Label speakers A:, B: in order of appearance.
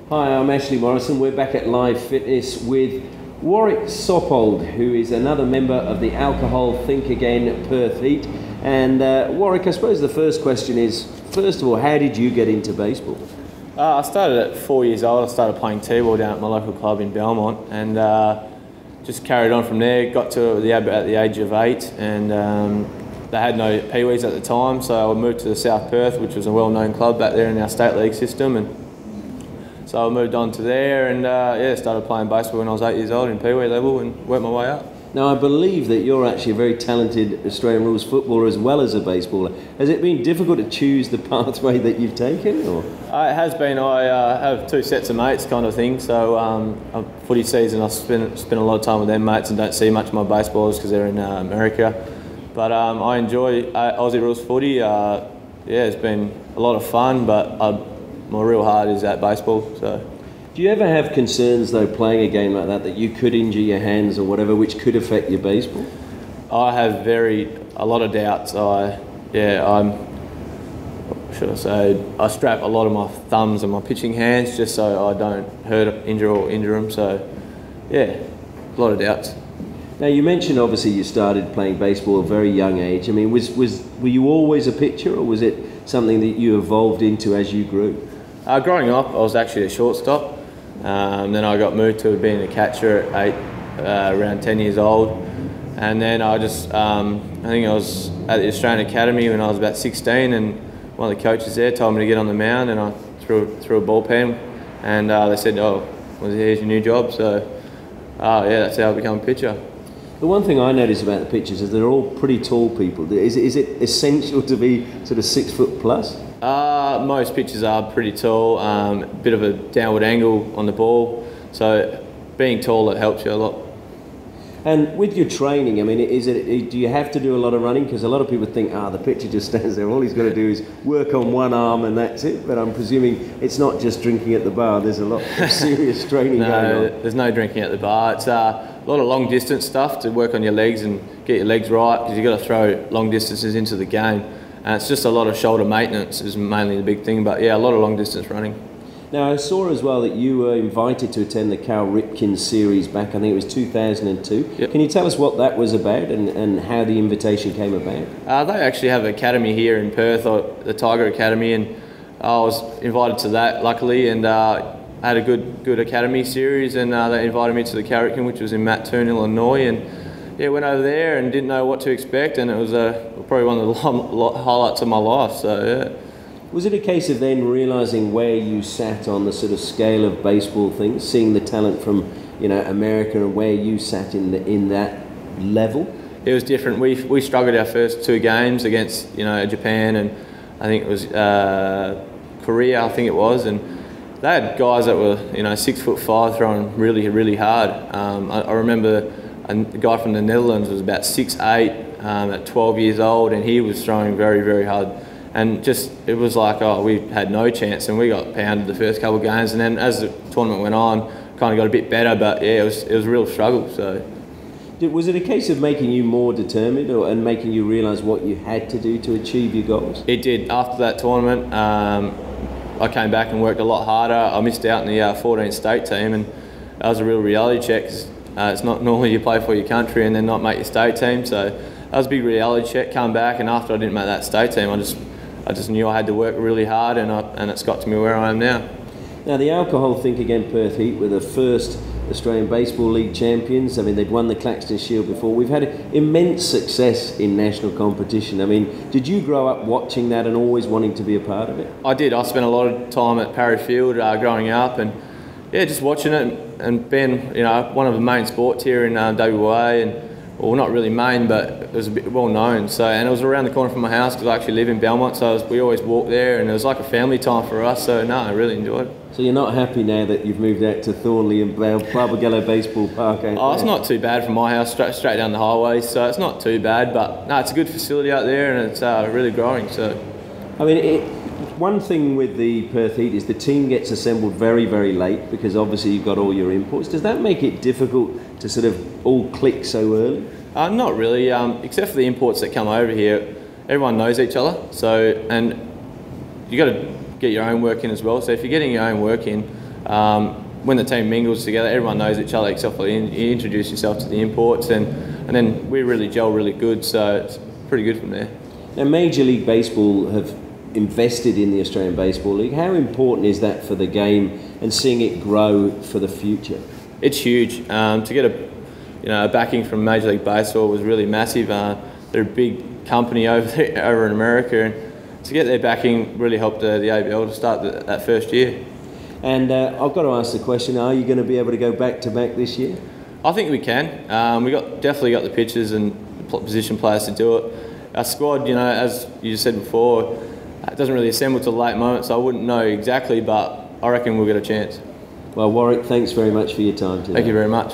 A: Hi, I'm Ashley Morrison. We're back at Live Fitness with Warwick Saupold, who is another member of the Alcohol Think Again Perth Heat. And Warwick, I suppose the first question is, first of all, how did you get into baseball?
B: I started at 4 years old. I started playing T-ball down at my local club in Belmont, and just carried on from there. Got to at the age of 8, and they had no peewees at the time, so I moved to the South Perth, which was a well-known club back there in our state league system, and so I moved on to there, and started playing baseball when I was 8 years old in peewee level, and worked my way up.
A: Now, I believe that you're actually a very talented Australian rules footballer as well as a baseballer. Has it been difficult to choose the pathway that you've taken? Or?
B: It has been. I have 2 sets of mates kind of thing, so footy season I spend a lot of time with them mates and don't see much of my baseballers because they're in America. But I enjoy Aussie rules footy. It's been a lot of fun, but my real heart is at baseball. So.
A: Do you ever have concerns, though, playing a game like that you could injure your hands or whatever, which could affect your baseball?
B: I have a lot of doubts. I strap a lot of my thumbs and my pitching hands just so I don't injure them. So, a lot of doubts.
A: Now, you mentioned obviously you started playing baseball at a very young age. I mean, were you always a pitcher, or was it something that you evolved into as you grew?
B: Growing up, I was actually a shortstop. Then I got moved to being a catcher at 8, around 10 years old. And then I think I was at the Australian Academy when I was about 16, and one of the coaches there told me to get on the mound, and I threw a ball pen, and they said, "Oh, well, here's your new job." So, that's how I became a pitcher.
A: The one thing I notice about the pitchers is they're all pretty tall people. Is it essential to be sort of 6 foot plus?
B: Most pitchers are pretty tall, bit of a downward angle on the ball, so being tall, it helps you a lot.
A: And with your training, I mean, do you have to do a lot of running? Because a lot of people think, the pitcher just stands there, all he's got to do is work on one arm and that's it. But I'm presuming it's not just drinking at the bar, there's a lot of serious training going on.
B: No, there's no drinking at the bar. It's a lot of long distance stuff to work on your legs and get your legs right, because you've got to throw long distances into the game. And it's just a lot of shoulder maintenance is mainly the big thing, but a lot of long distance running.
A: Now, I saw as well that you were invited to attend the Cal Ripken series back, I think it was 2002.
B: Yep.
A: Can you tell us what that was about and how the invitation came about?
B: They actually have an academy here in Perth, the Tiger Academy, and I was invited to that, luckily, and I had a good academy series, and they invited me to the Cal Ripken, which was in Mattoon, Illinois, and went over there and didn't know what to expect, and it was probably one of the highlights of my life. So
A: Was it a case of then realising where you sat on the sort of scale of baseball things, seeing the talent from America and where you sat in that level?
B: It was different. We struggled our first 2 games against Japan, and I think it was Korea, I think it was, and they had guys that were 6'5" throwing really, really hard. I remember a guy from the Netherlands was about 6'8", at 12 years old, and he was throwing very, very hard. And it was like, we had no chance, and we got pounded the first couple of games. And then as the tournament went on, kind of got a bit better, but it was a real struggle. So,
A: was it a case of making you more determined, and making you realise what you had to do to achieve your goals?
B: It did. After that tournament, I came back and worked a lot harder. I missed out in the 14 state team, and that was a real reality check. It's not normally you play for your country and then not make your state team, so that was a big reality check. Come back, and after I didn't make that state team, I just knew I had to work really hard, and it's got to me where I am now.
A: Now, the Alcohol Think Again Perth Heat were the first Australian Baseball League champions. I mean, they'd won the Claxton Shield before. We've had immense success in national competition. I mean, did you grow up watching that and always wanting to be a part of it?
B: I did. I spent a lot of time at Parry Field growing up, and just watching it and being one of the main sports here in WA, and well, not really main, but it was a bit well known. So, and it was around the corner from my house because I actually live in Belmont, so we always walked there, and it was like a family time for us. So, I really enjoyed it.
A: So you're not happy now that you've moved out to Thornley and Barbagallo Baseball Park?
B: It's not too bad from my house, straight down the highway, so it's not too bad. But no, it's a good facility out there, and it's really growing. So,
A: I mean, one thing with the Perth Heat is the team gets assembled very, very late because obviously you've got all your imports. Does that make it difficult to sort of all click so early?
B: Not really, except for the imports that come over here. Everyone knows each other, so, and you got to get your own work in as well. So if you're getting your own work in, when the team mingles together, everyone knows each other except for you introduce yourself to the imports, and then we really gel really good, so it's pretty good from there.
A: Now, Major League Baseball have invested in the Australian Baseball League. How important is that for the game and seeing it grow for the future?
B: It's huge. To get a backing from Major League Baseball was really massive. They're a big company over in America, and to get their backing really helped the ABL to start that first year.
A: And I've got to ask the question, are you going to be able to go back-to-back this year?
B: I think we can. We definitely got the pitchers and position players to do it. Our squad, as you said before, it doesn't really assemble till the late moment, so I wouldn't know exactly, but I reckon we'll get a chance.
A: Well, Warwick, thanks very much for your time today.
B: Thank you very much.